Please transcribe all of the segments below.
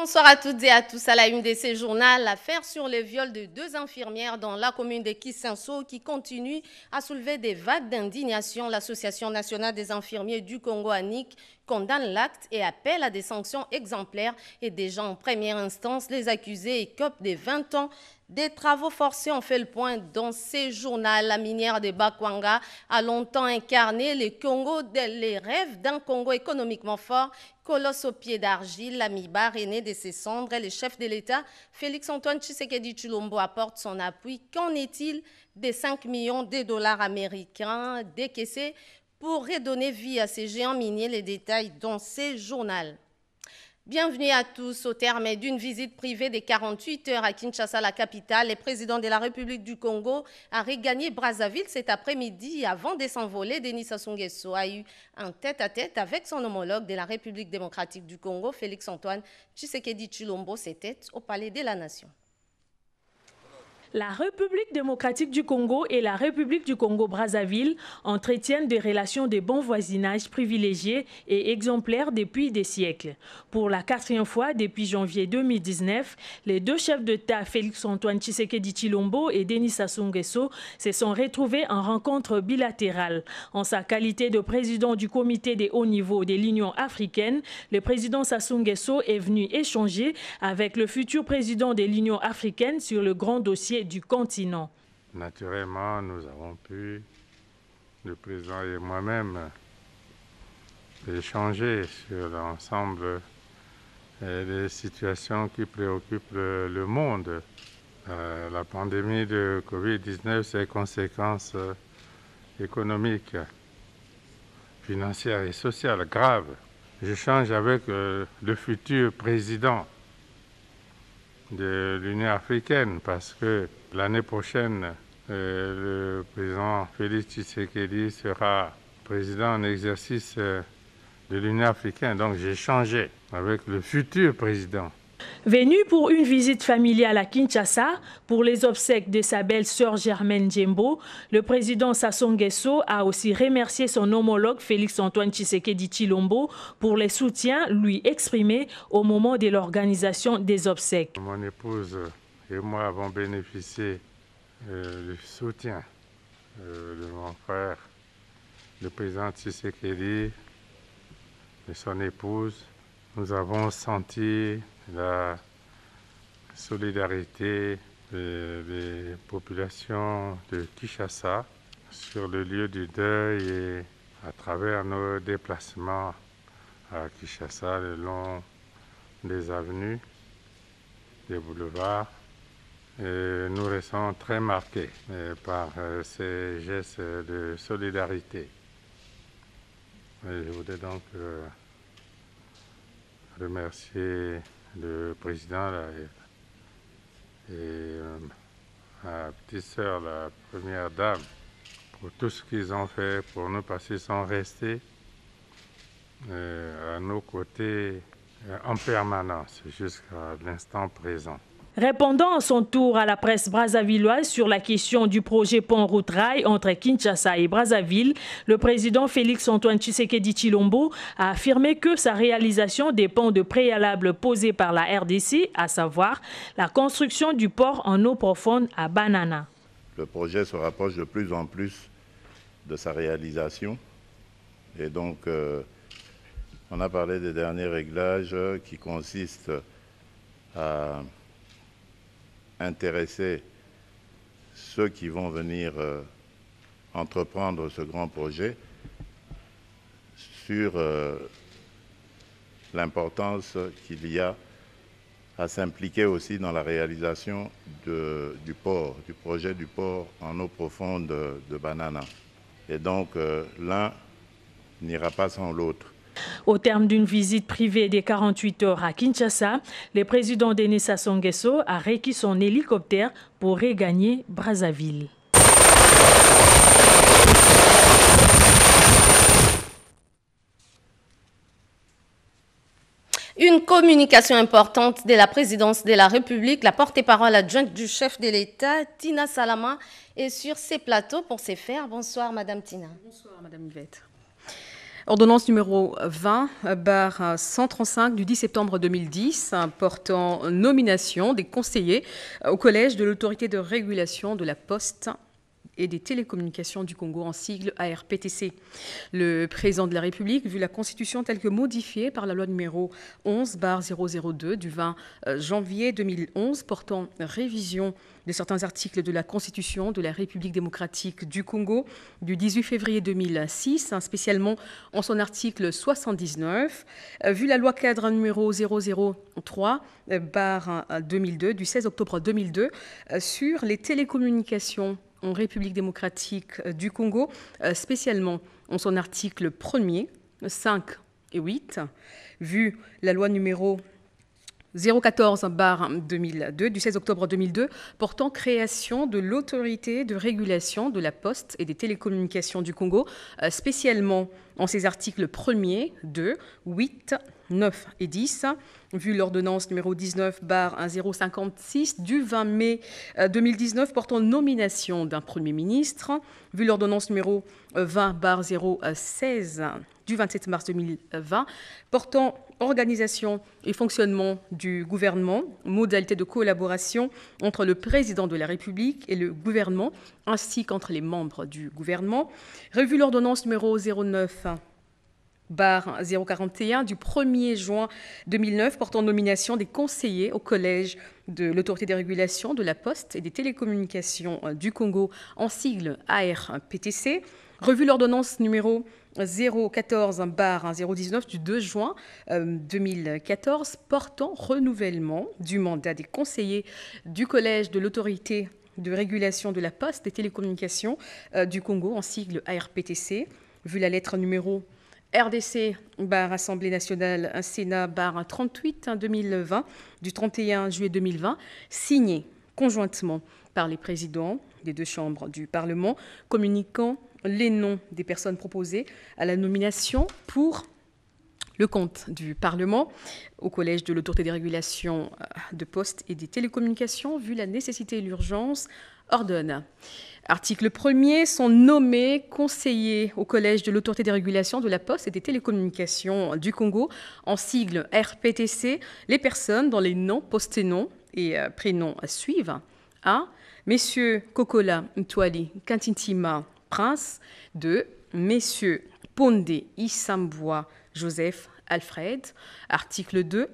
Bonsoir à toutes et à tous. À la une de ces journaux, l'affaire sur le viol de 2 infirmières dans la commune de Kisenso qui continue à soulever des vagues d'indignation. L'Association nationale des infirmiers du Congo, ANIC, condamne l'acte et appelle à des sanctions exemplaires. Et déjà en première instance, les accusés écopent de 20 ans des travaux forcés. On fait le point dans ces journaux. La minière de Bakwanga a longtemps incarné les rêves d'un Congo économiquement fort. Colosse au pied d'argile, l'Amiba rené de ses cendres. Le chef de l'État, Félix-Antoine Tshisekedi Tshilombo, apporte son appui. Qu'en est-il des 5 millions de dollars américains décaissés pour redonner vie à ces géants miniers? Les détails dans ces journaux. Bienvenue à tous. Au terme d'une visite privée de 48 heures à Kinshasa, la capitale, le président de la République du Congo a regagné Brazzaville cet après-midi. Avant de s'envoler, Denis Sassou Nguesso a eu un tête-à-tête avec son homologue de la République démocratique du Congo, Félix-Antoine Tshisekedi Tshilombo. C'était au Palais de la Nation. La République démocratique du Congo et la République du Congo-Brazzaville entretiennent des relations de bon voisinage privilégiées et exemplaires depuis des siècles. Pour la 4e fois depuis janvier 2019, les deux chefs d'État, Félix-Antoine Tshisekedi Tshilombo et Denis Sassou Nguesso, se sont retrouvés en rencontre bilatérale. En sa qualité de président du comité de haut niveau de l'Union africaine, le président Sassou Nguesso est venu échanger avec le futur président de l'Union africaine sur le grand dossier du continent. Naturellement, nous avons pu, le président et moi-même, échanger sur l'ensemble des situations qui préoccupent le monde. La pandémie de Covid-19, ses conséquences économiques, financières et sociales graves. J'échange avec le futur président de l'Union africaine parce que l'année prochaine, le président Félix Tshisekedi sera président en exercice de l'Union africaine. Donc j'ai échangé avec le futur président. Venu pour une visite familiale à Kinshasa pour les obsèques de sa belle-sœur Germaine Djembo, le président Sassou Nguesso a aussi remercié son homologue Félix-Antoine Tshisekedi Tshilombo pour les soutiens lui exprimés au moment de l'organisation des obsèques. Mon épouse et moi avons bénéficié du soutien de mon frère, le président Tshisekedi, et son épouse. Nous avons senti la solidarité des populations de Kinshasa sur le lieu du deuil et à travers nos déplacements à Kinshasa le long des avenues, des boulevards. Et nous restons très marqués par ces gestes de solidarité. Et je voudrais donc remercier le président et ma petite sœur, la première dame, pour tout ce qu'ils ont fait pour nous, parce qu'ils sont restés à nos côtés en permanence jusqu'à l'instant présent. Répondant à son tour à la presse brazzavilloise sur la question du projet pont-route-rail entre Kinshasa et Brazzaville, le président Félix-Antoine Tshisekedi Tshilombo a affirmé que sa réalisation dépend de préalables posés par la RDC, à savoir la construction du port en eau profonde à Banana. Le projet se rapproche de plus en plus de sa réalisation et donc on a parlé des derniers réglages qui consistent à intéresser ceux qui vont venir entreprendre ce grand projet sur l'importance qu'il y a à s'impliquer aussi dans la réalisation du projet du port en eau profonde de Banana. Et donc l'un n'ira pas sans l'autre. Au terme d'une visite privée de 48 heures à Kinshasa, le président Denis Sassou Nguesso a requis son hélicoptère pour regagner Brazzaville. Une communication importante de la présidence de la République, la porte-parole adjointe du chef de l'État, Tina Salama, est sur ces plateaux pour ce faire. Bonsoir, Madame Tina. Bonsoir, Madame Yvette. Ordonnance numéro 20/135 du 10 septembre 2010 portant nomination des conseillers au Collège de l'autorité de régulation de la Poste et des télécommunications du Congo, en sigle ARPTC. Le président de la République, vu la Constitution telle que modifiée par la loi numéro 11/002 du 20 janvier 2011 portant révision de certains articles de la Constitution de la République démocratique du Congo du 18 février 2006, spécialement en son article 79, vu la loi cadre numéro 003/2002 du 16 octobre 2002 sur les télécommunications en République démocratique du Congo, spécialement en son article 1er, 5 et 8, vu la loi numéro 014/2002 du 16 octobre 2002 portant création de l'autorité de régulation de la Poste et des télécommunications du Congo, spécialement en ses articles 1er, 2, 8, 9 et 10, vu l'ordonnance numéro 19/1056 du 20 mai 2019 portant nomination d'un Premier ministre, vu l'ordonnance numéro 20/016 du 27 mars 2020 portant organisation et fonctionnement du gouvernement, modalité de collaboration entre le président de la République et le gouvernement, ainsi qu'entre les membres du gouvernement, revu l'ordonnance numéro 09/041 du 1er juin 2009 portant nomination des conseillers au Collège de l'autorité de régulation de la Poste et des télécommunications du Congo, en sigle ARPTC, revu l'ordonnance numéro 014/019 du 2 juin 2014 portant renouvellement du mandat des conseillers du Collège de l'autorité de régulation de la Poste et des télécommunications du Congo, en sigle ARPTC, vu la lettre numéro RDC/Assemblée nationale Sénat/38 2020 du 31 juillet 2020, signée conjointement par les présidents des deux chambres du Parlement, communiquant les noms des personnes proposées à la nomination pour le compte du Parlement au Collège de l'autorité des régulations de postes et des télécommunications, vu la nécessité et l'urgence, ordonne. Article 1er, sont nommés conseillers au Collège de l'autorité des régulations de la Poste et des télécommunications du Congo, en sigle RPTC, les personnes dont les noms, posténoms et prénoms suivent. 1. Messieurs Kokola Ntwali Kantintima Prince. 2. Messieurs Pondé Issambois Joseph Alfred. Article 2.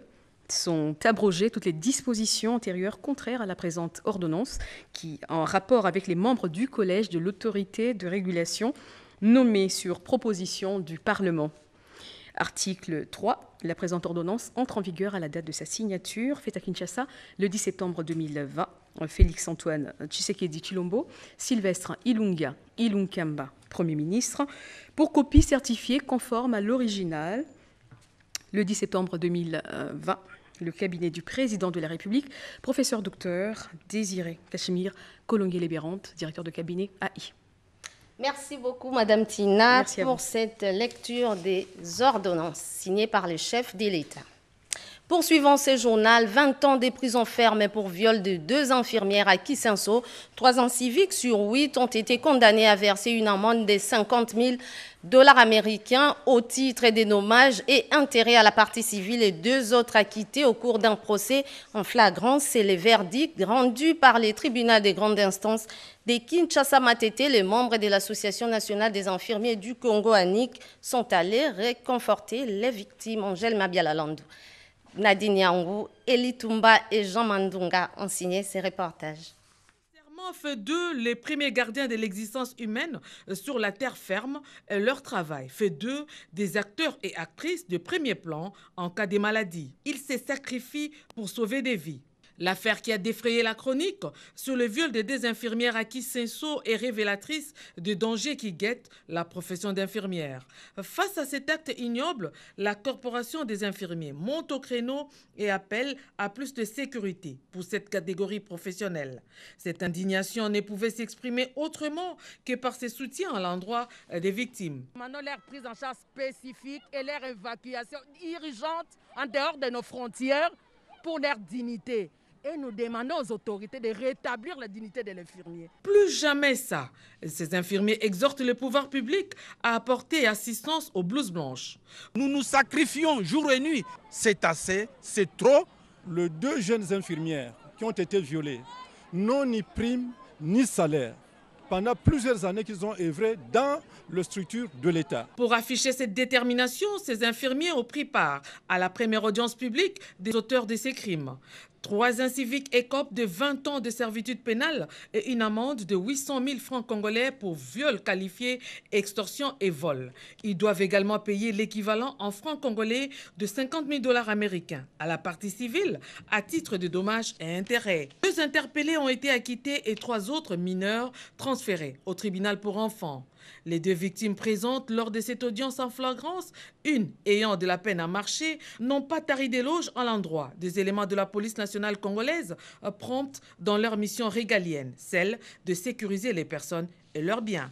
Sont abrogées toutes les dispositions antérieures contraires à la présente ordonnance qui, en rapport avec les membres du Collège de l'autorité de régulation nommés sur proposition du Parlement. Article 3. La présente ordonnance entre en vigueur à la date de sa signature, faite à Kinshasa le 10 septembre 2020. Félix Antoine Tshisekedi Tshilombo, Sylvestre Ilunga Ilunkamba, Premier ministre, pour copie certifiée conforme à l'original. Le 10 septembre 2020, le cabinet du président de la République, professeur docteur Désiré Cachemire Kolongé-Lébérante, directeur de cabinet AI. Merci beaucoup, Madame Tina, pour cette lecture des ordonnances signées par le chef de l'État. Poursuivant ce journal, 20 ans de prison ferme pour viol de 2 infirmières à Kisenso. 3 ans civiques sur 8 ont été condamnés à verser une amende de 50 000 $ américains au titre des dommages et intérêts à la partie civile et 2 autres acquittés au cours d'un procès en flagrance. C'est le verdict rendu par les tribunaux de grande instance de Kinshasa-Matete. Les membres de l'Association nationale des infirmiers du Congo, ANIC, sont allés réconforter les victimes. Angèle Mabiala-Landou, Nadine Yangou, Eli Tumba et Jean Mandunga ont signé ces reportages. Fait d'eux les premiers gardiens de l'existence humaine sur la terre ferme, leur travail fait d'eux des acteurs et actrices de premier plan en cas de maladie. Ils se sacrifient pour sauver des vies. L'affaire qui a défrayé la chronique sur le viol de 2 infirmières à Kisenso est révélatrice des dangers qui guettent la profession d'infirmière. Face à cet acte ignoble, la Corporation des infirmiers monte au créneau et appelle à plus de sécurité pour cette catégorie professionnelle. Cette indignation ne pouvait s'exprimer autrement que par ses soutiens à l'endroit des victimes. Maintenant, leur prise en charge spécifique et leur évacuation urgente en dehors de nos frontières pour leur dignité. Et nous demandons aux autorités de rétablir la dignité de l'infirmier. Plus jamais ça. Ces infirmiers exhortent le pouvoir public à apporter assistance aux blouses blanches. Nous nous sacrifions jour et nuit. C'est assez, c'est trop. Les 2 jeunes infirmières qui ont été violées n'ont ni prime ni salaire. Pendant plusieurs années qu'ils ont œuvré dans les structures de l'État. Pour afficher cette détermination, ces infirmiers ont pris part à la première audience publique des auteurs de ces crimes. 3 inciviques écopent de 20 ans de servitude pénale et une amende de 800 000 francs congolais pour viol qualifié, extorsion et vol. Ils doivent également payer l'équivalent en francs congolais de 50 000 $ américains à la partie civile à titre de dommages et intérêts. 2 interpellés ont été acquittés et 3 autres mineurs transférés au tribunal pour enfants. Les 2 victimes présentes lors de cette audience en flagrance, une ayant de la peine à marcher, n'ont pas tari d'éloges à l'endroit des éléments de la police nationale congolaise promptes dans leur mission régalienne, celle de sécuriser les personnes et leurs biens.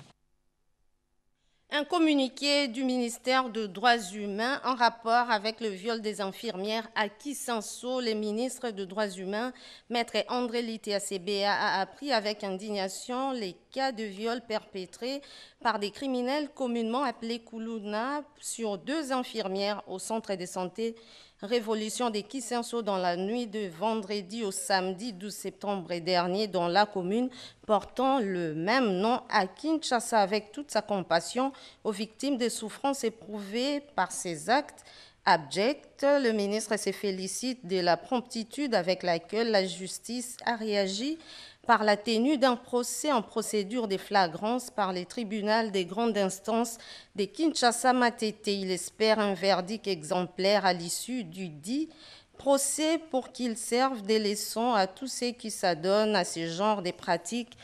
Un communiqué du ministère des Droits humains en rapport avec le viol des infirmières à Kisanso, le ministre des Droits humains, Maître André Litiasebe, a appris avec indignation les cas de viol perpétrés par des criminels communément appelés Kuluna sur 2 infirmières au centre de santé Révolution de Kisanso dans la nuit de vendredi au samedi 12 septembre dernier dans la commune portant le même nom à Kinshasa, avec toute sa compassion aux victimes des souffrances éprouvées par ces actes abjects. Le ministre se félicite de la promptitude avec laquelle la justice a réagi par la tenue d'un procès en procédure de flagrance par les tribunaux des grandes instances de Kinshasa-Matete. Il espère un verdict exemplaire à l'issue du dit procès pour qu'il serve de leçon à tous ceux qui s'adonnent à ce genre de pratiques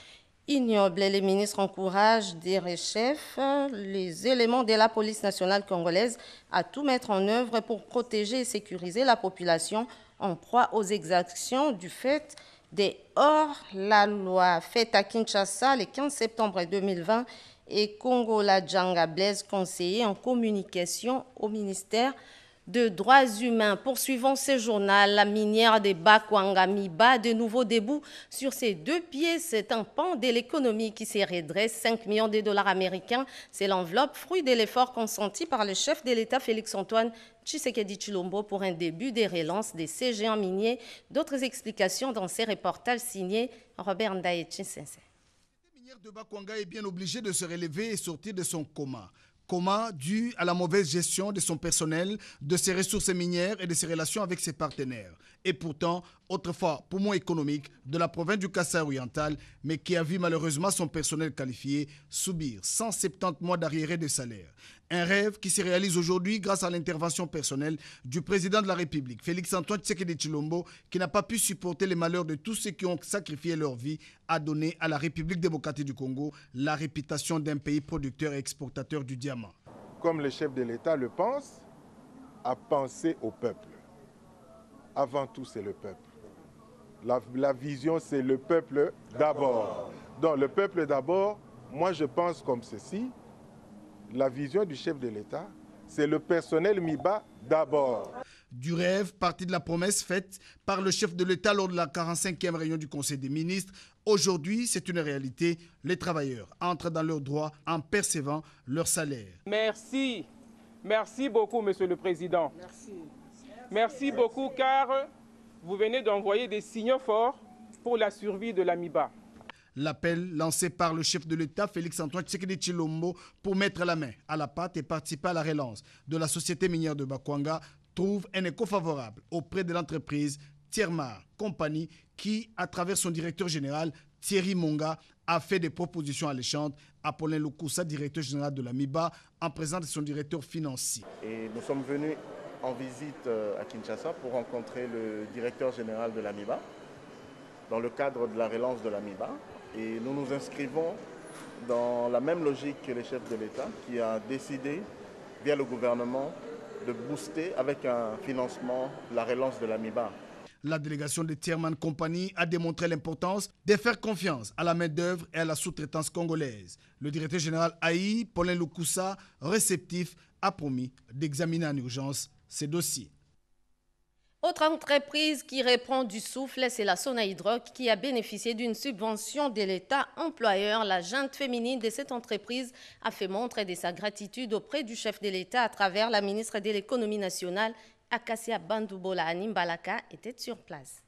ignobles. Le ministre encourage des chefs, les éléments de la police nationale congolaise à tout mettre en œuvre pour protéger et sécuriser la population en proie aux exactions du fait des hors-la-loi. Faite à Kinshasa le 15 septembre 2020 et Congola Djanga Blaise, conseiller en communication au ministère de droits humains. Poursuivons ce journal. La minière de Bakwanga Miba, de nouveau debout sur ses 2 pieds. C'est un pan de l'économie qui se redresse. 5 millions de $ américains, c'est l'enveloppe, fruit de l'effort consenti par le chef de l'État Félix-Antoine Tshisekedi Tshilombo pour un début des relances des ces géants miniers. D'autres explications dans ces reportages signés Robert Ndaye-Tchinsense. La minière de Bakwanga est bien obligée de se relever et sortir de son coma. Coma dû à la mauvaise gestion de son personnel, de ses ressources minières et de ses relations avec ses partenaires. Et pourtant, autrefois poumon économique de la province du Kasaï oriental, mais qui a vu malheureusement son personnel qualifié subir 170 mois d'arriérés de salaire. Un rêve qui se réalise aujourd'hui grâce à l'intervention personnelle du président de la République, Félix-Antoine Tshisekedi Tshilombo, qui n'a pas pu supporter les malheurs de tous ceux qui ont sacrifié leur vie à donner à la République démocratique du Congo la réputation d'un pays producteur et exportateur du diamant. Comme le chef de l'État le pense, à penser au peuple. Avant tout, c'est le peuple. La vision, c'est le peuple d'abord. Donc, le peuple d'abord, moi je pense comme ceci. La vision du chef de l'État, c'est le personnel MIBA d'abord. Du rêve, partie de la promesse faite par le chef de l'État lors de la 45e réunion du Conseil des ministres. Aujourd'hui, c'est une réalité. Les travailleurs entrent dans leurs droits en percevant leur salaire. Merci. Merci beaucoup, Monsieur le Président. Merci. Merci beaucoup, car vous venez d'envoyer des signaux forts pour la survie de la MIBA. L'appel lancé par le chef de l'État, Félix-Antoine Tshisekedi Tshilombo, pour mettre la main à la pâte et participer à la relance de la société minière de Bakwanga trouve un écho favorable auprès de l'entreprise Tiermar Compagnie qui, à travers son directeur général, Thierry Monga, a fait des propositions alléchantes à Paulin Lukusa, directeur général de la MIBA, en présence de son directeur financier. Et nous sommes venus en visite à Kinshasa pour rencontrer le directeur général de la MIBA dans le cadre de la relance de la MIBA. Et nous nous inscrivons dans la même logique que le chef de l'État qui a décidé, via le gouvernement, de booster avec un financement la relance de la MIBA. La délégation de Tierman Compagnie a démontré l'importance de faire confiance à la main-d'œuvre et à la sous-traitance congolaise. Le directeur général AI, Paulin Lukusa, réceptif, a promis d'examiner en urgence ces dossiers. Autre entreprise qui reprend du souffle, c'est la Sonaïdroc qui a bénéficié d'une subvention de l'État employeur. La junte féminine de cette entreprise a fait montre de sa gratitude auprès du chef de l'État à travers la ministre de l'Économie nationale, Akassia Bandoubola Animbalaka, était sur place.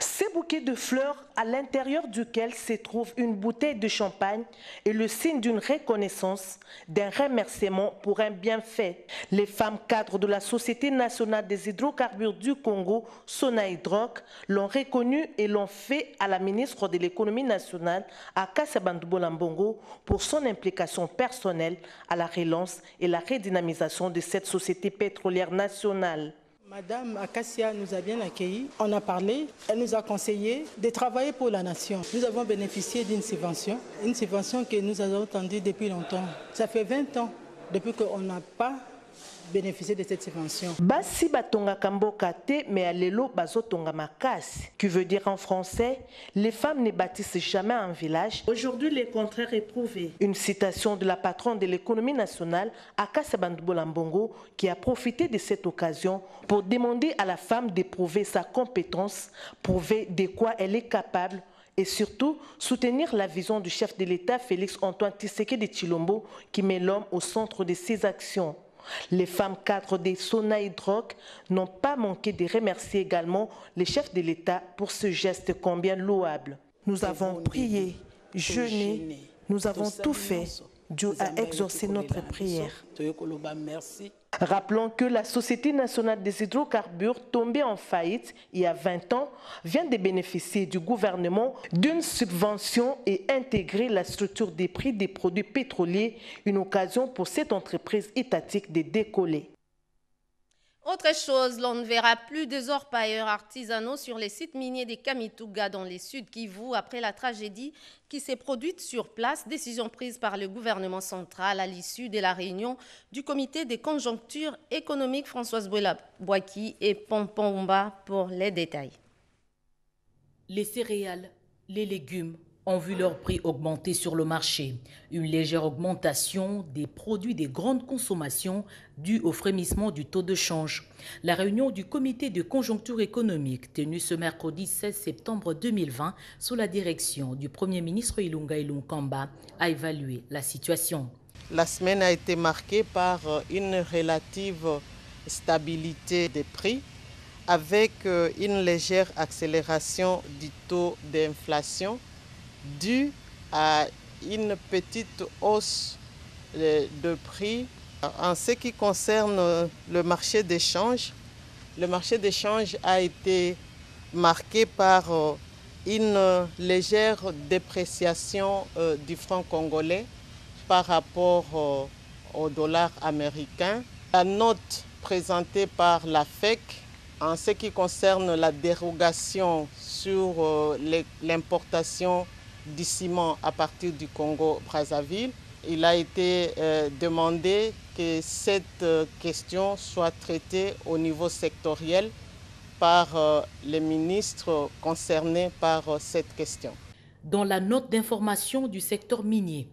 Ces bouquets de fleurs, à l'intérieur duquel se trouve une bouteille de champagne, est le signe d'une reconnaissance, d'un remerciement pour un bienfait. Les femmes cadres de la Société nationale des hydrocarbures du Congo, Sonaïdroc, l'ont reconnu et l'ont fait à la ministre de l'Économie nationale, Akassia Bandoubola Mbongo, pour son implication personnelle à la relance et la redynamisation de cette société pétrolière nationale. Madame Akassia nous a bien accueillis, on a parlé, elle nous a conseillé de travailler pour la nation. Nous avons bénéficié d'une subvention que nous avons attendue depuis longtemps. Ça fait 20 ans depuis qu'on n'a pas bénéficié de cette subvention. Basi batonga kamboka te mais alelo bazotonga makasi, qui veut dire en français, les femmes ne bâtissent jamais un village. Aujourd'hui, le contraire est prouvé. Une citation de la patronne de l'économie nationale, Akassia Bandoubola Mbongo, qui a profité de cette occasion pour demander à la femme de prouver sa compétence, prouver de quoi elle est capable, et surtout soutenir la vision du chef de l'État, Félix Antoine Tshisekedi Tshilombo, qui met l'homme au centre de ses actions. Les femmes cadres des Sonaïdroc n'ont pas manqué de remercier également les chefs de l'État pour ce geste combien louable. Nous avons prié, jeûné, nous avons tout fait. Dieu a exaucé notre prière. Rappelons que la Société nationale des hydrocarbures, tombée en faillite il y a 20 ans, vient de bénéficier du gouvernement d'une subvention et intégrer la structure des prix des produits pétroliers, une occasion pour cette entreprise étatique de décoller. Autre chose, l'on ne verra plus des orpailleurs artisanaux sur les sites miniers des Kamituga dans les Sud Kivu après la tragédie qui s'est produite sur place. Décision prise par le gouvernement central à l'issue de la réunion du comité des conjonctures économiques. Françoise Boaki et Pompomba pour les détails. Les céréales, les légumes ont vu leur prix augmenter sur le marché. Une légère augmentation des produits de grande consommation due au frémissement du taux de change. La réunion du comité de conjoncture économique tenue ce mercredi 16 septembre 2020 sous la direction du Premier ministre Ilunga Ilunkamba a évalué la situation. La semaine a été marquée par une relative stabilité des prix avec une légère accélération du taux d'inflation dû à une petite hausse de prix. En ce qui concerne le marché d'échange a été marqué par une légère dépréciation du franc congolais par rapport au dollar américain. La note présentée par la FEC en ce qui concerne la dérogation sur l'importation du ciment à partir du Congo-Brazzaville, il a été demandé que cette question soit traitée au niveau sectoriel par les ministres concernés par cette question. Dans la note d'information du secteur minier,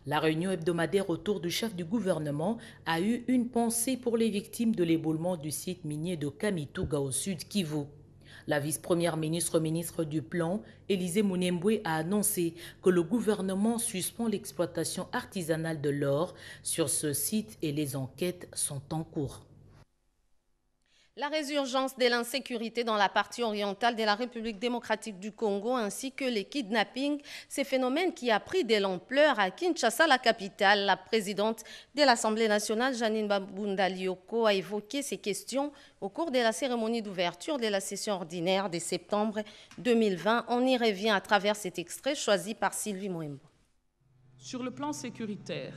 la réunion hebdomadaire autour du chef du gouvernement a eu une pensée pour les victimes de l'éboulement du site minier de Kamituga au sud Kivu. La vice-première ministre du Plan, Élisée Mounemboué, a annoncé que le gouvernement suspend l'exploitation artisanale de l'or sur ce site et les enquêtes sont en cours. La résurgence de l'insécurité dans la partie orientale de la République démocratique du Congo ainsi que les kidnappings, ces phénomènes qui a pris de l'ampleur à Kinshasa, la capitale. La présidente de l'Assemblée nationale, Janine Babunda Lioko, a évoqué ces questions au cours de la cérémonie d'ouverture de la session ordinaire de septembre 2020. On y revient à travers cet extrait choisi par Sylvie Moembo. Sur le plan sécuritaire,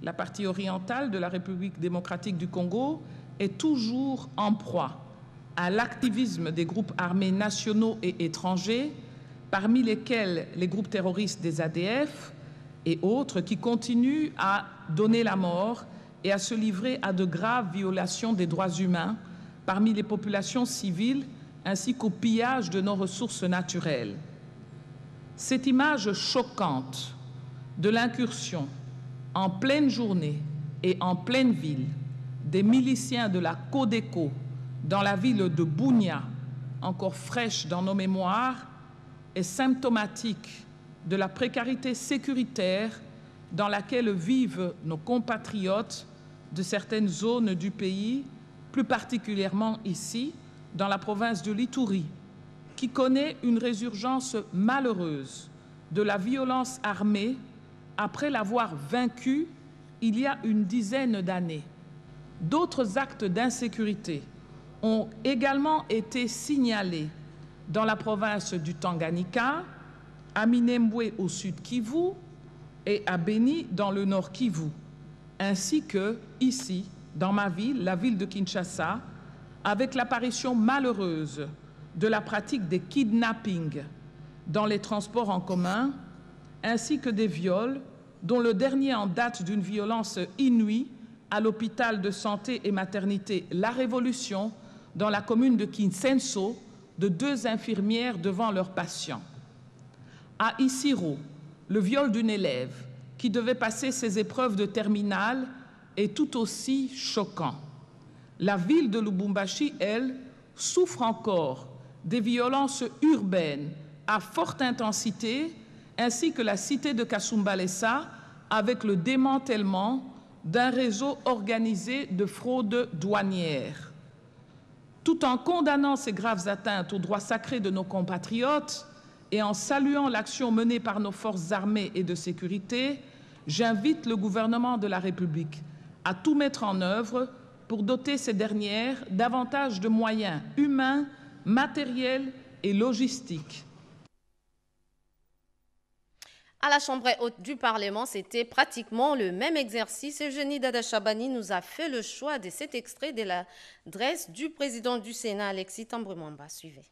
la partie orientale de la République démocratique du Congo est toujours en proie à l'activisme des groupes armés nationaux et étrangers, parmi lesquels les groupes terroristes des ADF et autres qui continuent à donner la mort et à se livrer à de graves violations des droits humains parmi les populations civiles ainsi qu'au pillage de nos ressources naturelles. Cette image choquante de l'incursion en pleine journée et en pleine ville des miliciens de la Codeco dans la ville de Bunia, encore fraîche dans nos mémoires, est symptomatique de la précarité sécuritaire dans laquelle vivent nos compatriotes de certaines zones du pays, plus particulièrement ici, dans la province de l'Ituri, qui connaît une résurgence malheureuse de la violence armée après l'avoir vaincue il y a une dizaine d'années. D'autres actes d'insécurité ont également été signalés dans la province du Tanganyika, à Minembwe au sud Kivu et à Beni dans le nord Kivu, ainsi que ici, dans ma ville, la ville de Kinshasa, avec l'apparition malheureuse de la pratique des kidnappings dans les transports en commun, ainsi que des viols, dont le dernier en date d'une violence inouïe à l'hôpital de santé et maternité La Révolution, dans la commune de Kinsenso, de 2 infirmières devant leurs patients. À Isiro, le viol d'une élève qui devait passer ses épreuves de terminale est tout aussi choquant. La ville de Lubumbashi, elle, souffre encore des violences urbaines à forte intensité, ainsi que la cité de Kasumbalesa, avec le démantèlement d'un réseau organisé de fraude douanière. Tout en condamnant ces graves atteintes aux droits sacrés de nos compatriotes et en saluant l'action menée par nos forces armées et de sécurité, j'invite le gouvernement de la République à tout mettre en œuvre pour doter ces dernières davantage de moyens humains, matériels et logistiques. À la Chambre haute du Parlement, c'était pratiquement le même exercice. Eugénie Dada Chabani nous a fait le choix de cet extrait de l'adresse du président du Sénat, Alexis Tambwe-Mwamba. Suivez.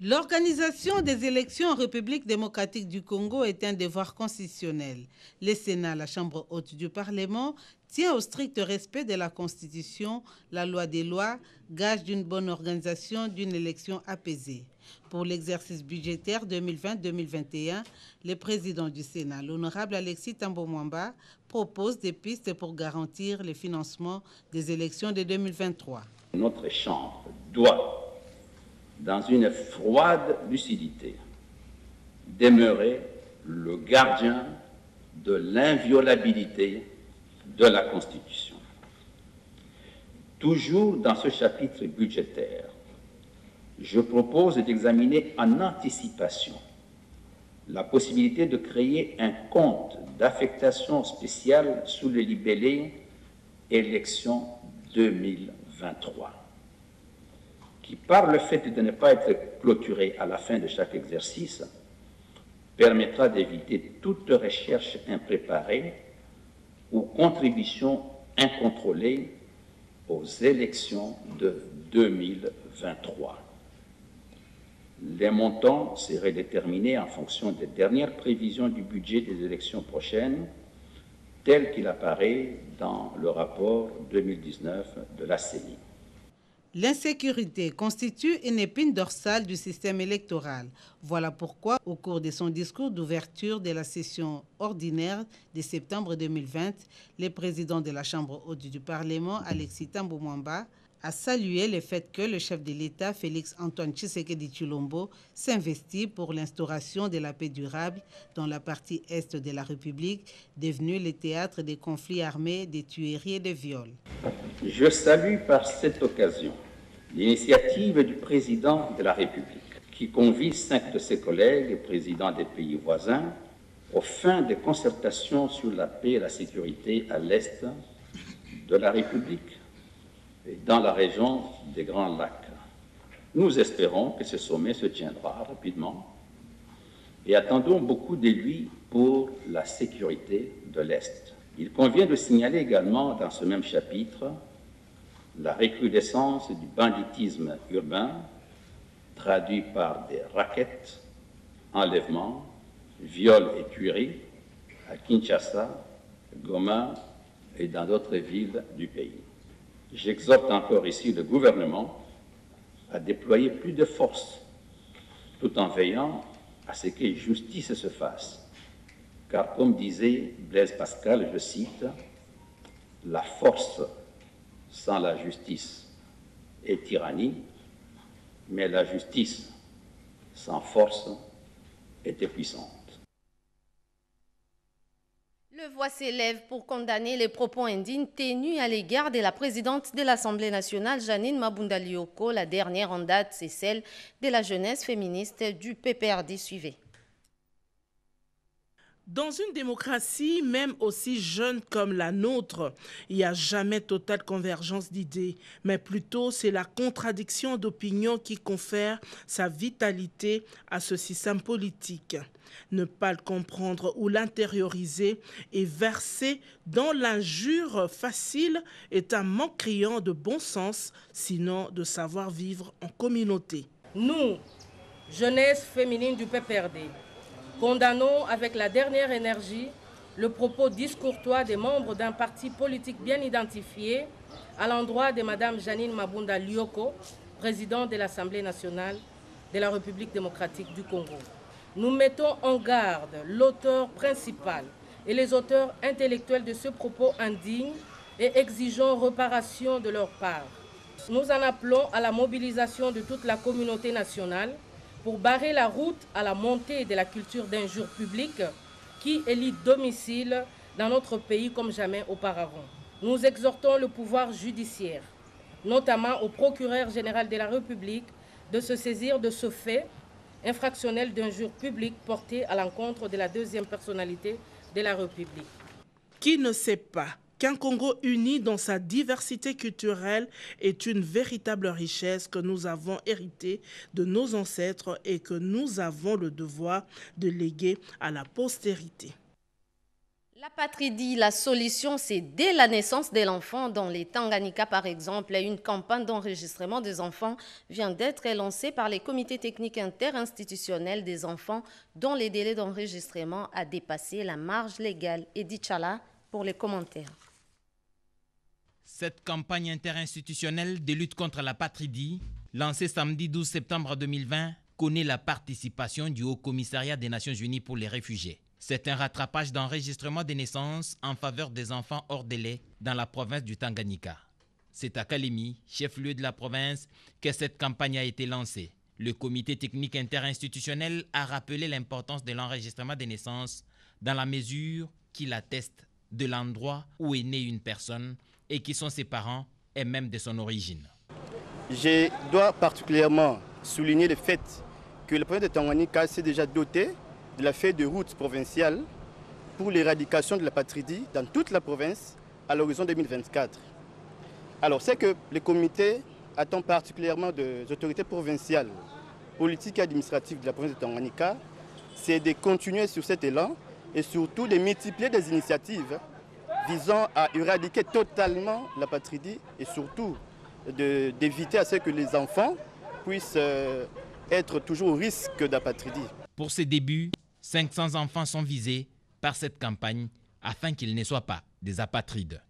L'organisation des élections en République démocratique du Congo est un devoir constitutionnel. Le Sénat, la Chambre haute du Parlement, tient au strict respect de la Constitution, la loi des lois, gage d'une bonne organisation d'une élection apaisée. Pour l'exercice budgétaire 2020-2021, le président du Sénat, l'honorable Alexis Tambwe-Mwamba, propose des pistes pour garantir le financement des élections de 2023. Notre Chambre doit, dans une froide lucidité, demeurer le gardien de l'inviolabilité de la Constitution. Toujours dans ce chapitre budgétaire, je propose d'examiner en anticipation la possibilité de créer un compte d'affectation spéciale sous le libellé Élections 2023, qui, par le fait de ne pas être clôturé à la fin de chaque exercice, permettra d'éviter toute recherche impréparée ou contribution incontrôlée aux élections de 2023. Les montants seraient déterminés en fonction des dernières prévisions du budget des élections prochaines, tel qu'il apparaît dans le rapport 2019 de la CENI. L'insécurité constitue une épine dorsale du système électoral. Voilà pourquoi, au cours de son discours d'ouverture de la session ordinaire de septembre 2020, le président de la Chambre haute du Parlement, Alexis Tambwe-Mwamba, a salué le fait que le chef de l'État, Félix-Antoine Tshisekedi Tshilombo, s'investit pour l'instauration de la paix durable dans la partie est de la République, devenue le théâtre des conflits armés, des tueries et des viols. Je salue par cette occasion l'initiative du président de la République, qui convie 5 de ses collègues et présidents des pays voisins aux fins de concertation sur la paix et la sécurité à l'est de la République et dans la région des Grands Lacs. Nous espérons que ce sommet se tiendra rapidement et attendons beaucoup de lui pour la sécurité de l'Est. Il convient de signaler également dans ce même chapitre la recrudescence du banditisme urbain traduit par des rackets, enlèvements, viols et tueries à Kinshasa, Goma et dans d'autres villes du pays. J'exhorte encore ici le gouvernement à déployer plus de force, tout en veillant à ce que justice se fasse. Car comme disait Blaise Pascal, je cite, « La force sans la justice est tyrannie, mais la justice sans force était puissante. Le voix s'élève pour condamner les propos indignes tenus à l'égard de la présidente de l'Assemblée nationale, Janine Mabunda Lioko. La dernière en date, c'est celle de la jeunesse féministe du PPRD. Suivez. Dans une démocratie, même aussi jeune comme la nôtre, il n'y a jamais totale convergence d'idées, mais plutôt c'est la contradiction d'opinion qui confère sa vitalité à ce système politique. Ne pas le comprendre ou l'intérioriser et verser dans l'injure facile est un manque criant de bon sens, sinon de savoir vivre en communauté. Nous, jeunesse féminine du PPRD, condamnons avec la dernière énergie le propos discourtois des membres d'un parti politique bien identifié à l'endroit de Mme Janine Mabunda Lioko, présidente de l'Assemblée nationale de la République démocratique du Congo. Nous mettons en garde l'auteur principal et les auteurs intellectuels de ce propos indigne et exigeons réparation de leur part. Nous en appelons à la mobilisation de toute la communauté nationale pour barrer la route à la montée de la culture d'injure publique qui élit domicile dans notre pays comme jamais auparavant. Nous exhortons le pouvoir judiciaire, notamment au procureur général de la République, de se saisir de ce fait infractionnel d'injure publique porté à l'encontre de la deuxième personnalité de la République. Qui ne sait pas qu'un Congo uni dans sa diversité culturelle est une véritable richesse que nous avons héritée de nos ancêtres et que nous avons le devoir de léguer à la postérité. La patrie dit la solution, c'est dès la naissance de l'enfant. Dans les Tanganyika, par exemple, une campagne d'enregistrement des enfants vient d'être lancée par les comités techniques interinstitutionnels des enfants dont les délais d'enregistrement a dépassé la marge légale. Edith Chala pour les commentaires. Cette campagne interinstitutionnelle de lutte contre la patridie, lancée samedi 12 septembre 2020, connaît la participation du Haut-Commissariat des Nations Unies pour les réfugiés. C'est un rattrapage d'enregistrement des naissances en faveur des enfants hors délai dans la province du Tanganyika. C'est à Kalemi, chef-lieu de la province, que cette campagne a été lancée. Le comité technique interinstitutionnel a rappelé l'importance de l'enregistrement des naissances dans la mesure qu'il atteste de l'endroit où est née une personne et qui sont ses parents et même de son origine. Je dois particulièrement souligner le fait que la province de Tanganyika s'est déjà dotée de la feuille de route provinciale pour l'éradication de la patridie dans toute la province à l'horizon 2024. Alors, c'est que le comité attend particulièrement des autorités provinciales, politiques et administratives de la province de Tanganyika, c'est de continuer sur cet élan et surtout de multiplier des initiatives visant à éradiquer totalement la patridie et surtout d'éviter à ce que les enfants puissent être toujours au risque d'apatridie. Pour ces débuts, 500 enfants sont visés par cette campagne afin qu'ils ne soient pas des apatrides.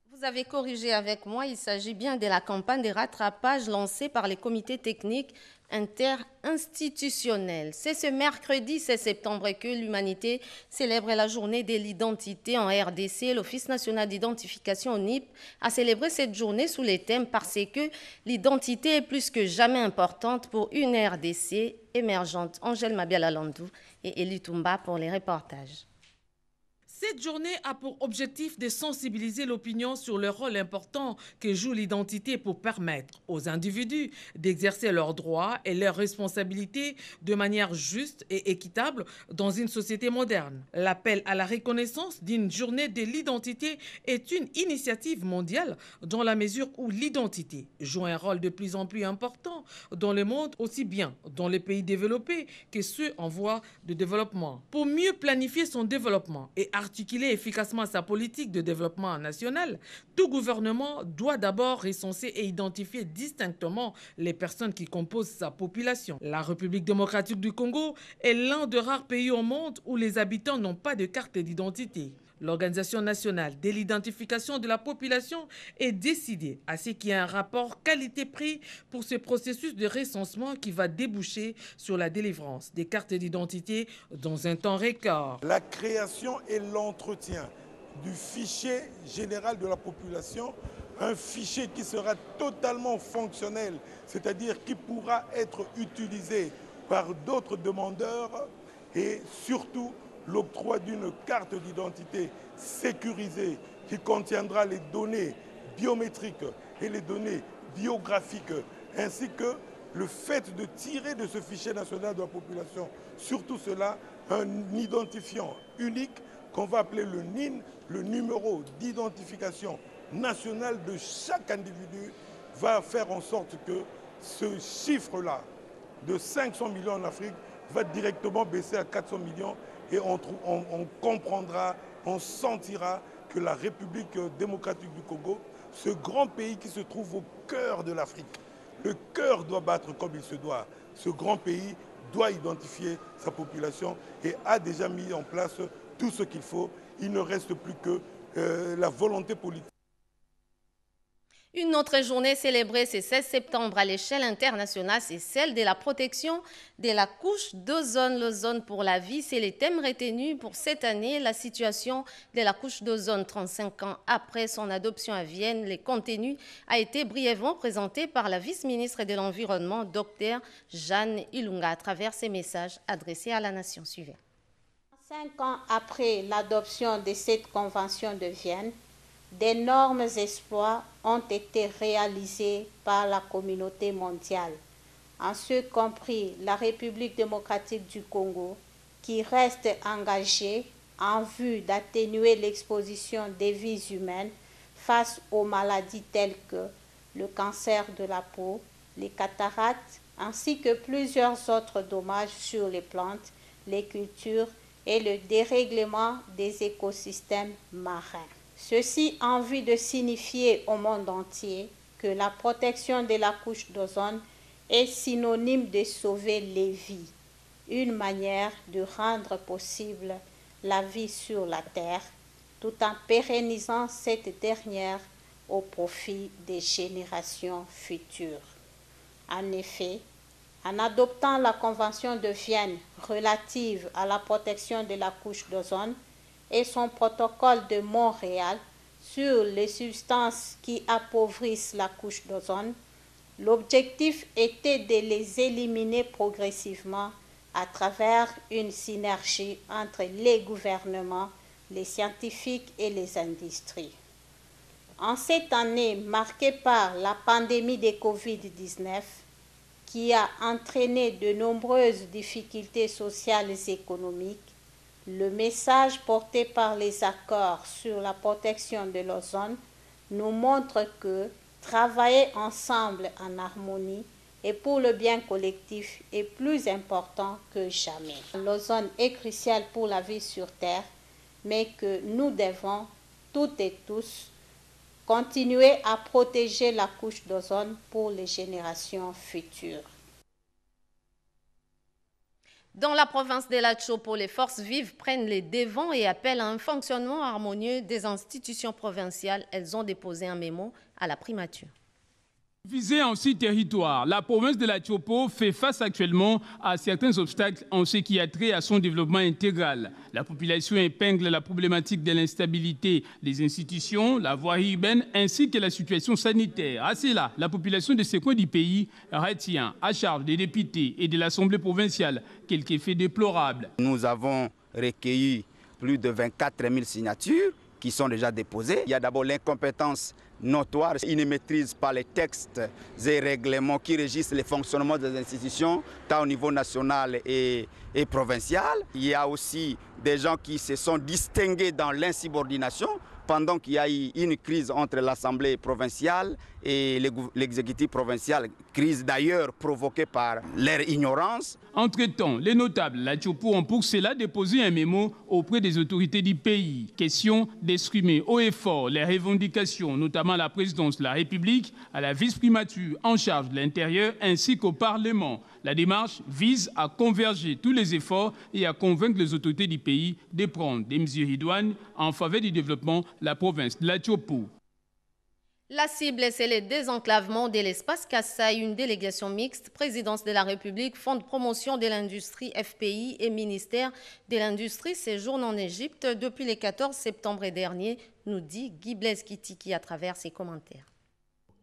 Vous avez corrigé avec moi, il s'agit bien de la campagne de rattrapage lancée par les comités techniques interinstitutionnels. C'est ce mercredi 16 septembre que l'humanité célèbre la journée de l'identité en RDC. L'Office national d'identification ONIP a célébré cette journée sous les thèmes parce que l'identité est plus que jamais importante pour une RDC émergente. Angèle Mabiala-Landou et Elie Toumba pour les reportages. Cette journée a pour objectif de sensibiliser l'opinion sur le rôle important que joue l'identité pour permettre aux individus d'exercer leurs droits et leurs responsabilités de manière juste et équitable dans une société moderne. L'appel à la reconnaissance d'une journée de l'identité est une initiative mondiale dans la mesure où l'identité joue un rôle de plus en plus important dans le monde, aussi bien dans les pays développés que ceux en voie de développement. Pour mieux planifier son développement et articuler efficacement sa politique de développement national, tout gouvernement doit d'abord recenser et identifier distinctement les personnes qui composent sa population. La République démocratique du Congo est l'un des rares pays au monde où les habitants n'ont pas de carte d'identité. L'Organisation nationale de l'identification de la population est décidée à ce qu'il y ait un rapport qualité-prix pour ce processus de recensement qui va déboucher sur la délivrance des cartes d'identité dans un temps record. La création et l'entretien du fichier général de la population, un fichier qui sera totalement fonctionnel, c'est-à-dire qui pourra être utilisé par d'autres demandeurs et surtout l'octroi d'une carte d'identité sécurisée qui contiendra les données biométriques et les données biographiques, ainsi que le fait de tirer de ce fichier national de la population, surtout cela, un identifiant unique qu'on va appeler le NIN, le numéro d'identification national de chaque individu, va faire en sorte que ce chiffre-là de 500 millions en Afrique va directement baisser à 400 millions et on comprendra, on sentira que la République démocratique du Congo, ce grand pays qui se trouve au cœur de l'Afrique, le cœur doit battre comme il se doit. Ce grand pays doit identifier sa population et a déjà mis en place tout ce qu'il faut. Il ne reste plus que la volonté politique. Une autre journée célébrée ce 16 septembre à l'échelle internationale, c'est celle de la protection de la couche d'ozone. L'ozone pour la vie, c'est le thème retenu pour cette année. La situation de la couche d'ozone 35 ans après son adoption à Vienne, le contenu a été brièvement présenté par la vice-ministre de l'Environnement, Dr Jeanne Ilunga, à travers ses messages adressés à la nation suivante. 5 ans après l'adoption de cette convention de Vienne, d'énormes exploits ont été réalisés par la communauté mondiale, en ce compris la République démocratique du Congo, qui reste engagée en vue d'atténuer l'exposition des vies humaines face aux maladies telles que le cancer de la peau, les cataractes, ainsi que plusieurs autres dommages sur les plantes, les cultures et le dérèglement des écosystèmes marins. Ceci en vue de signifier au monde entier que la protection de la couche d'ozone est synonyme de sauver les vies, une manière de rendre possible la vie sur la Terre, tout en pérennisant cette dernière au profit des générations futures. En effet, en adoptant la Convention de Vienne relative à la protection de la couche d'ozone, et son protocole de Montréal sur les substances qui appauvrissent la couche d'ozone, l'objectif était de les éliminer progressivement à travers une synergie entre les gouvernements, les scientifiques et les industries. En cette année marquée par la pandémie de Covid-19, qui a entraîné de nombreuses difficultés sociales et économiques, le message porté par les accords sur la protection de l'ozone nous montre que travailler ensemble en harmonie et pour le bien collectif est plus important que jamais. L'ozone est crucial pour la vie sur Terre, mais que nous devons, toutes et tous, continuer à protéger la couche d'ozone pour les générations futures. Dans la province de la Chopo, les forces vives prennent les devants et appellent à un fonctionnement harmonieux des institutions provinciales. Elles ont déposé un mémo à la primature. Visée en 6 territoires, la province de la Chopo fait face actuellement à certains obstacles en ce qui a trait à son développement intégral. La population épingle la problématique de l'instabilité des institutions, la voirie urbaine ainsi que la situation sanitaire. À cela, la population de ces coins du pays retient à charge des députés et de l'Assemblée provinciale quelques faits déplorables. Nous avons recueilli plus de 24 000 signatures qui sont déjà déposées. Il y a d'abord l'incompétence notoire. Ils ne maîtrisent pas les textes et règlements qui régissent le fonctionnement des institutions, tant au niveau national et provincial. Il y a aussi des gens qui se sont distingués dans l'insubordination pendant qu'il y a eu une crise entre l'Assemblée provinciale et l'exécutif provincial, crise d'ailleurs provoquée par leur ignorance. Entre-temps, les notables, la Chopo, ont pour cela déposé un mémo auprès des autorités du pays. Question d'exprimer haut et fort les revendications, notamment à la présidence de la République, à la vice-primature en charge de l'intérieur ainsi qu'au Parlement. La démarche vise à converger tous les efforts et à convaincre les autorités du pays de prendre des mesures idoines en faveur du développement de la province de la Chopo. La cible, c'est le désenclavement de l'espace Kasaï. Une délégation mixte, Présidence de la République, Fonds de promotion de l'industrie FPI et ministère de l'Industrie séjourne en Égypte depuis le 14 septembre dernier, nous dit Guy Blaise Kitiki à travers ses commentaires.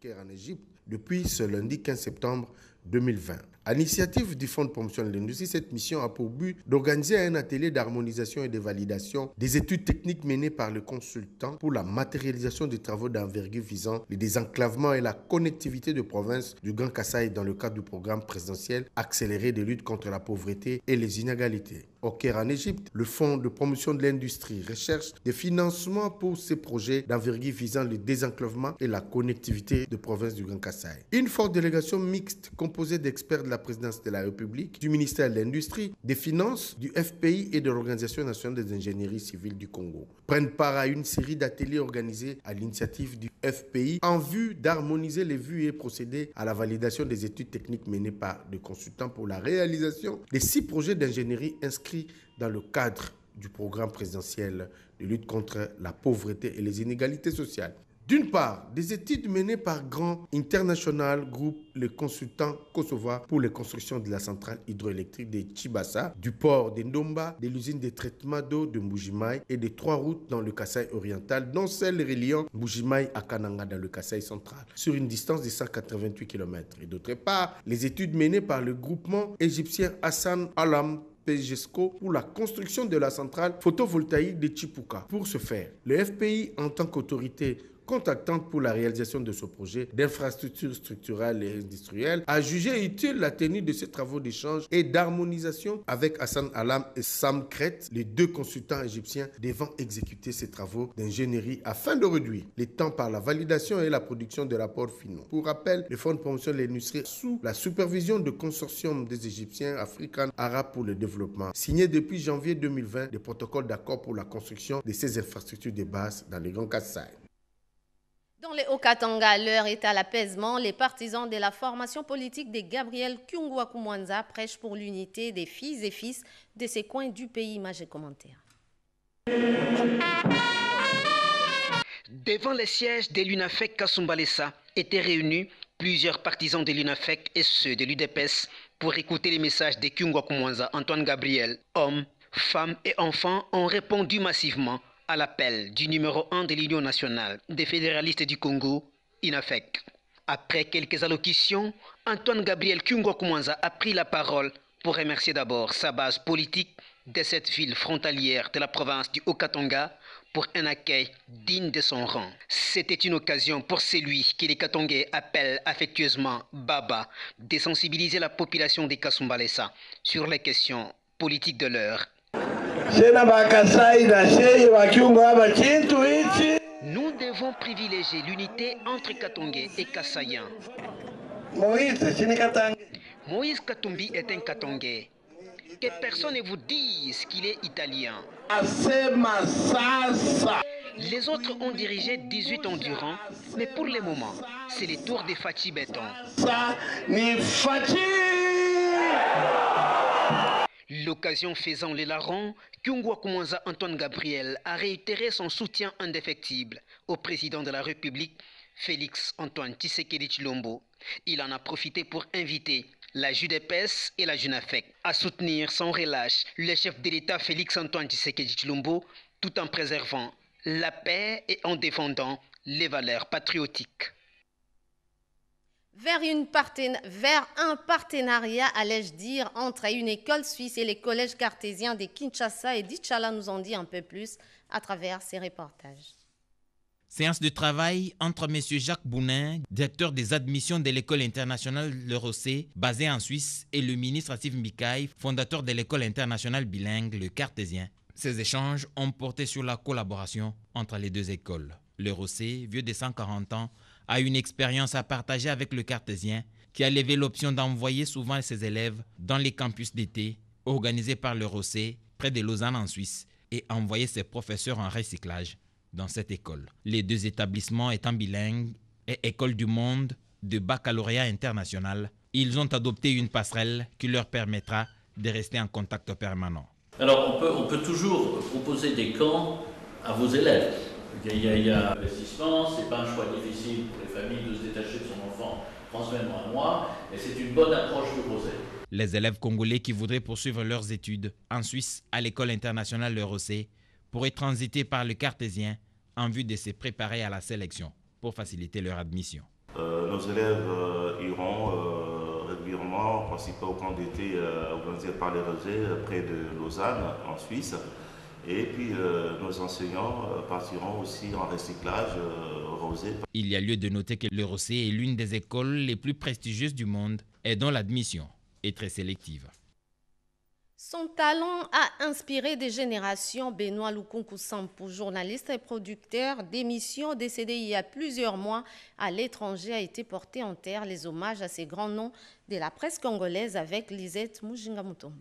En Égypte depuis ce lundi 15 septembre 2020. À l'initiative du Fonds de promotion de l'industrie, cette mission a pour but d'organiser un atelier d'harmonisation et de validation des études techniques menées par le consultant pour la matérialisation des travaux d'envergure visant le désenclavement et la connectivité de provinces du Grand Kasaï dans le cadre du programme présidentiel accéléré de lutte contre la pauvreté et les inégalités. Au Caire, en Égypte, le Fonds de promotion de l'industrie recherche des financements pour ces projets d'envergure visant le désenclavement et la connectivité de provinces du Grand Kasaï. Une forte délégation mixte composée d'experts de la présidence de la République, du ministère de l'Industrie, des Finances, du FPI et de l'Organisation nationale des ingénieries civiles du Congo prennent part à une série d'ateliers organisés à l'initiative du FPI en vue d'harmoniser les vues et procéder à la validation des études techniques menées par des consultants pour la réalisation des 6 projets d'ingénierie inscrits dans le cadre du programme présidentiel de lutte contre la pauvreté et les inégalités sociales. D'une part, des études menées par Grand International Group, les consultants kosovois pour les constructions de la centrale hydroélectrique de Tchibassa, du port de Ndomba, de l'usine de traitement d'eau de Mbujimaï et des 3 routes dans le Kasaï oriental, dont celle reliant Mbujimaï à Kananga dans le Kasaï central, sur une distance de 188 km. Et d'autre part, les études menées par le groupement égyptien Hassan Alam PGESCO pour la construction de la centrale photovoltaïque de Chipuka. Pour ce faire, le FPI, en tant qu'autorité contactante pour la réalisation de ce projet d'infrastructure structurelle et industrielle, a jugé utile la tenue de ces travaux d'échange et d'harmonisation avec Hassan Alam et Sam Kret, les 2 consultants égyptiens devant exécuter ces travaux d'ingénierie afin de réduire les temps par la validation et la production de rapports finaux. Pour rappel, le Fonds de promotion de l'industrie, sous la supervision du consortium des Égyptiens African Arabes pour le développement, signé depuis janvier 2020 des protocoles d'accord pour la construction de ces infrastructures de base dans les Grands Kasaï. Dans les Hauts-Katanga, l'heure est à l'apaisement. Les partisans de la formation politique de Gabriel Kyungwa-Kumwanza prêchent pour l'unité des filles et fils de ces coins du pays. Image et commentaires. Devant les sièges de l'UNAFEC Kasumbalesa étaient réunis plusieurs partisans de l'UNAFEC et ceux de l'UDPS pour écouter les messages de Kyungwa-Kumwanza. Antoine Gabriel, hommes, femmes et enfants ont répondu massivement à l'appel du numéro 1 de l'Union nationale des fédéralistes du Congo, INAFEC. Après quelques allocutions, Antoine Gabriel Kyungwa-Kumwanza a pris la parole pour remercier d'abord sa base politique de cette ville frontalière de la province du Haut-Katanga pour un accueil digne de son rang. C'était une occasion pour celui qui les Katongais appellent affectueusement Baba de sensibiliser la population des Kasumbalesa sur les questions politiques de l'heure. Nous devons privilégier l'unité entre Katongais et Kasaïens. Moïse Katumbi est un Katongais. Que personne ne vous dise qu'il est italien. Les autres ont dirigé 18 ans durant, mais pour le moment, c'est le tour de Fachi Béton. L'occasion faisant les larrons, Kyungwa-Kumwanza Antoine Gabriel a réitéré son soutien indéfectible au président de la République, Félix Antoine Tshisekedi Tshilombo. Il en a profité pour inviter la JUDEPES et la JUNAFEC à soutenir sans relâche le chef de l'État Félix Antoine Tshisekedi Tshilombo tout en préservant la paix et en défendant les valeurs patriotiques. Vers un partenariat, allais-je dire, entre une école suisse et les collèges cartésiens de Kinshasa et d'Ichala nous en dit un peu plus à travers ces reportages. Séance de travail entre M. Jacques Bounin, directeur des admissions de l'école internationale Le Rosset, basée en Suisse, et le ministre Asif Mikaï, fondateur de l'école internationale bilingue Le Cartésien. Ces échanges ont porté sur la collaboration entre les 2 écoles. Le Rosset, vieux de 140 ans, a une expérience à partager avec le Cartésien, qui a levé l'option d'envoyer souvent ses élèves dans les campus d'été organisés par le Rosset près de Lausanne en Suisse et envoyer ses professeurs en recyclage dans cette école. Les 2 établissements étant bilingues et école du monde de baccalauréat international, ils ont adopté une passerelle qui leur permettra de rester en contact permanent. Alors on peut toujours proposer des camps à vos élèves. Il y a investissement, ce n'est pas un choix difficile pour les familles de se détacher de son enfant transmettre à moi, et c'est une bonne approche que posée. Les élèves congolais qui voudraient poursuivre leurs études en Suisse à l'école internationale Le Rosset pourraient transiter par le Cartésien en vue de se préparer à la sélection pour faciliter leur admission. Nos élèves iront régulièrement participer au camp d'été organisé par les Rosets près de Lausanne en Suisse. Et puis nos enseignants partiront aussi en recyclage au Rosset. Il y a lieu de noter que le Rosset est l'une des écoles les plus prestigieuses du monde et dont l'admission est très sélective. Son talent a inspiré des générations. Benoît Lukunku Sampou, journaliste et producteur d'émissions décédé il y a plusieurs mois à l'étranger, a été porté en terre. Les hommages à ces grands noms de la presse congolaise avec Lisette Mujinga Mutombo.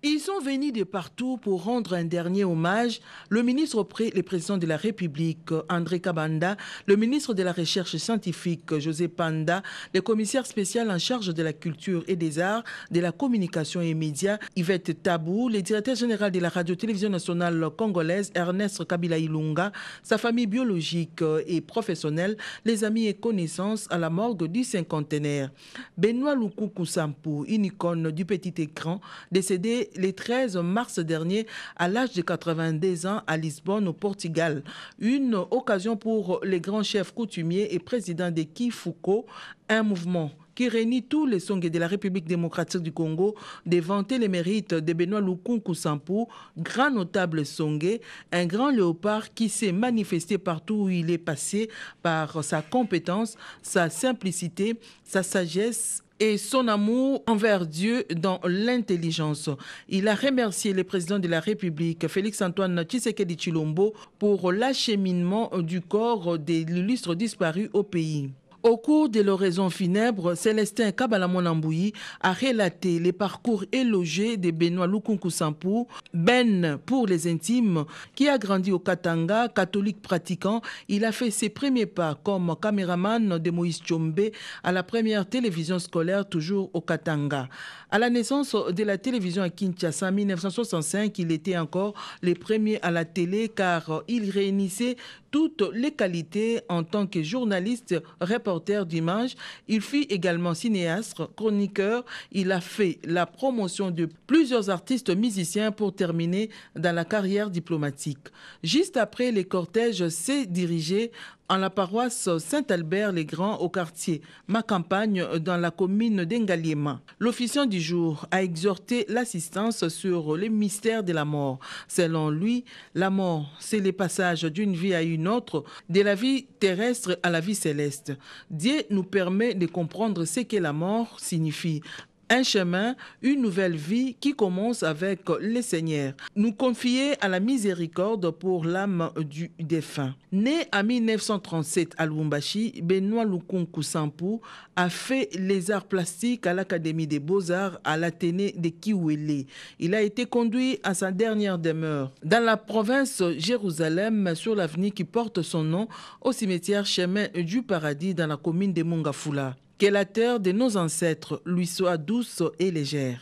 Ils sont venus de partout pour rendre un dernier hommage. Le ministre auprès du président de la République, André Kabanda, le ministre de la Recherche scientifique, José Panda, le commissaire spécial en charge de la culture et des arts, de la communication et médias, Yvette Tabou, le directeur général de la radio-télévision nationale congolaise, Ernest Kabila Ilunga, sa famille biologique et professionnelle, les amis et connaissances à la morgue du cinquantenaire. Benoît Lukunku Sampou, une icône du petit écran, décédé le 13 mars dernier à l'âge de 82 ans à Lisbonne au Portugal. Une occasion pour les grands chefs coutumiers et présidents de Kifuko, un mouvement qui réunit tous les Songé de la République démocratique du Congo, de vanter les mérites de Benoît Lukunku Sampou, grand notable Songé, un grand léopard qui s'est manifesté partout où il est passé par sa compétence, sa simplicité, sa sagesse et son amour envers Dieu dans l'intelligence. Il a remercié le président de la République, Félix-Antoine Tshisekedi Tshilombo, pour l'acheminement du corps de l'illustre disparu au pays. Au cours de l'oraison funèbre, Célestin Kabalamonambouyi a relaté les parcours élogieux de Benoît Lukunku Sampou, Ben pour les intimes, qui a grandi au Katanga, catholique pratiquant. Il a fait ses premiers pas comme caméraman de Moïse Tchombe à la première télévision scolaire, toujours au Katanga. À la naissance de la télévision à Kinshasa en 1965, il était encore le premier à la télé car il réunissait toutes les qualités en tant que journaliste, reporter d'images. Il fut également cinéaste, chroniqueur. Il a fait la promotion de plusieurs artistes musiciens pour terminer dans la carrière diplomatique. Juste après, le cortège s'est dirigé en la paroisse Saint-Albert-les-Grands au quartier Ma Campagne dans la commune d'Engaliema. L'officiant du jour a exhorté l'assistance sur les mystères de la mort. Selon lui, la mort, c'est le passage d'une vie à une autre, de la vie terrestre à la vie céleste. Dieu nous permet de comprendre ce que la mort signifie. Un chemin, une nouvelle vie qui commence avec le Seigneur. Nous confier à la miséricorde pour l'âme du défunt. Né en 1937 à Lubumbashi, Benoît Lukunku Sampou a fait les arts plastiques à l'Académie des Beaux-Arts à l'Athénée de Kiwele. Il a été conduit à sa dernière demeure dans la province Jérusalem sur l'avenue qui porte son nom au cimetière Chemin du Paradis dans la commune de Mongafula. Que la terre de nos ancêtres lui soit douce et légère.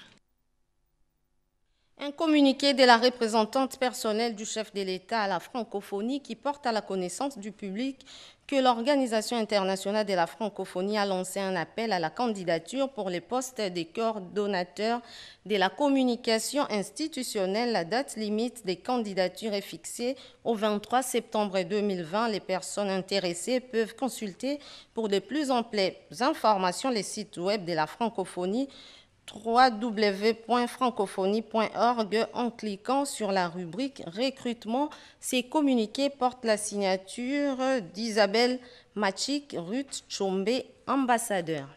Un communiqué de la représentante personnelle du chef de l'État à la francophonie qui porte à la connaissance du public que l'Organisation internationale de la francophonie a lancé un appel à la candidature pour les postes des coordonnateurs de la communication institutionnelle. La date limite des candidatures est fixée au 23 septembre 2020. Les personnes intéressées peuvent consulter pour de plus amples informations les sites web de la francophonie www.francophonie.org en cliquant sur la rubrique recrutement. Ces communiqués portent la signature d'Isabelle Machik Ruth Tchombe, ambassadeur.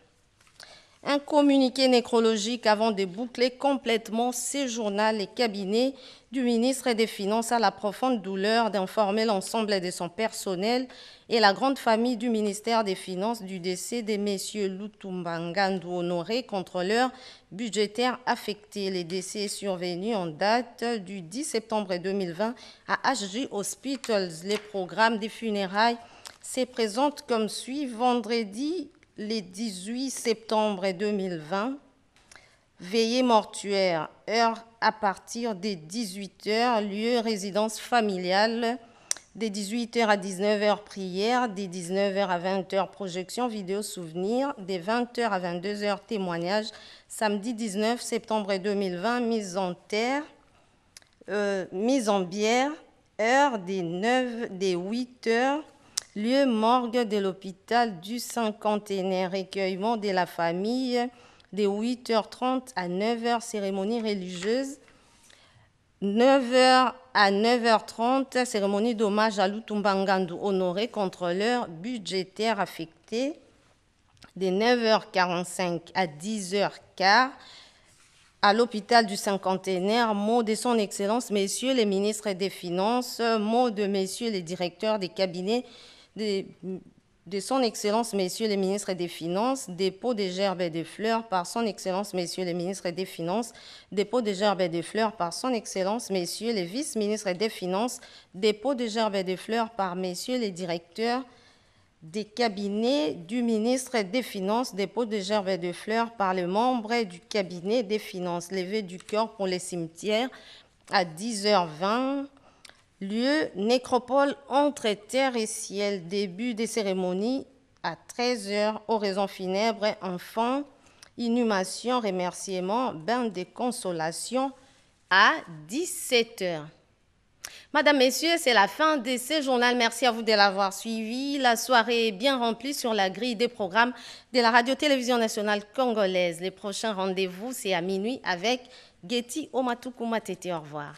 Un communiqué nécrologique avant de boucler complètement ces journaux. Les cabinets du ministre des Finances a la profonde douleur d'informer l'ensemble de son personnel et la grande famille du ministère des Finances du décès de messieurs Lutumba Ngandu Honoré, contrôleur budgétaire affecté. Le décès est survenu en date du 10 septembre 2020 à HJ Hospitals. Les programmes des funérailles se présentent comme suit. Vendredi, le 18 septembre 2020, veillée mortuaire, heure à partir des 18h, lieu résidence familiale Des 18h à 19h, prière. Des 19h à 20h, projection vidéo souvenir. Des 20h à 22h, témoignage. Samedi 19 septembre 2020, mise en terre, mise en bière. Heure des 8h, lieu morgue de l'hôpital du cinquantenaire. Recueillement de la famille. Des 8h30 à 9h, cérémonie religieuse. 9h à 9h30, cérémonie d'hommage à Lutumba Ngandu, honoré contrôleur budgétaire affecté. De 9h45 à 10h15, à l'hôpital du cinquantenaire, mot de son Excellence, messieurs les ministres des Finances, mot de messieurs les directeurs des cabinets de son Excellence, messieurs les ministres des Finances, dépôt des gerbes et des fleurs par son Excellence, messieurs les ministres des Finances, dépôt des gerbes et des fleurs par son Excellence, messieurs les vice-ministres des Finances, dépôt des gerbes et des fleurs par messieurs les directeurs des cabinets du ministre des Finances, dépôt de gerbes et de fleurs par les membres du cabinet des Finances, levée du cœur pour les cimetières à 10h20, lieu nécropole entre terre et ciel, début des cérémonies à 13h, oraison funèbre, enfants, inhumation, remerciement, bain de consolation à 17h. Madame, Messieurs, c'est la fin de ce journal. Merci à vous de l'avoir suivi. La soirée est bien remplie sur la grille des programmes de la Radio-Télévision nationale congolaise. Les prochains rendez-vous, c'est à minuit avec Getty Omatuku Matete. Au revoir.